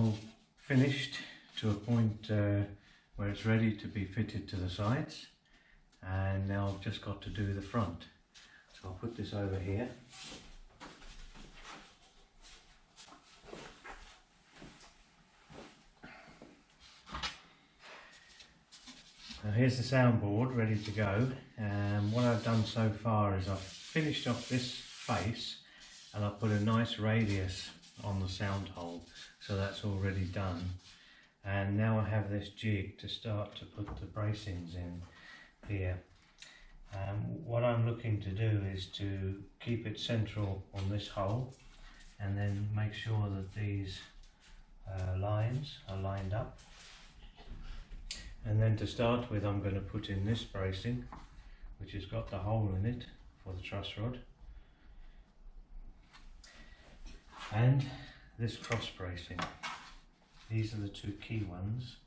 now finished to a point where it's ready to be fitted to the sides, and now I've just got to do the front. So I'll put this over here. Now here's the soundboard ready to go, and what I've done so far is I've finished off this face and I've put a nice radius on the sound hole, so that's already done. And now I have this jig to start to put the bracings in here. What I'm looking to do is to keep it central on this hole and then make sure that these lines are lined up. And then to start with, I'm going to put in this bracing, which has got the hole in it for the truss rod, and this cross bracing. These are the two key ones,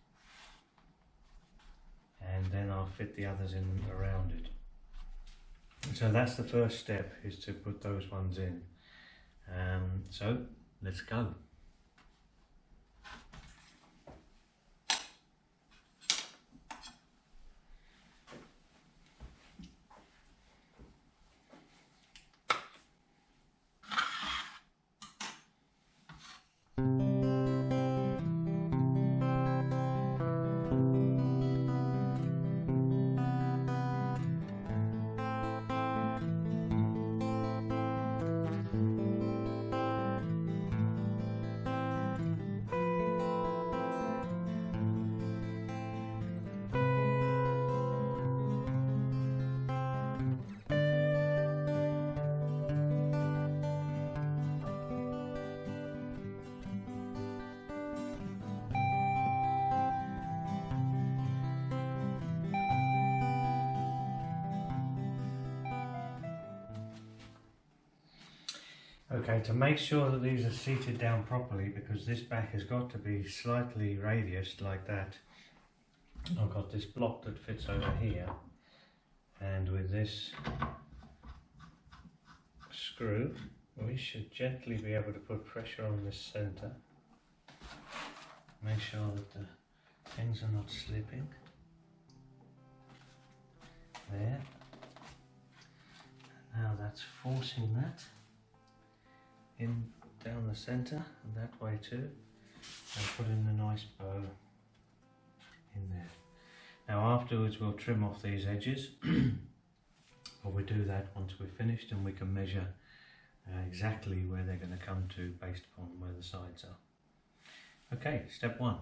and then I'll fit the others in around it. So that's the first step, is to put those ones in. So let's go. Okay, to make sure that these are seated down properly, because this back has got to be slightly radiused like that, I've got this block that fits over here, and with this screw we should gently be able to put pressure on this centre. Make sure that the pins are not slipping. There. Now that's forcing that in down the centre, and that way too, and put in a nice bow in there. Now afterwards we'll trim off these edges, but we'll do that once we're finished, and we can measure exactly where they're going to come to based upon where the sides are. Okay, step one.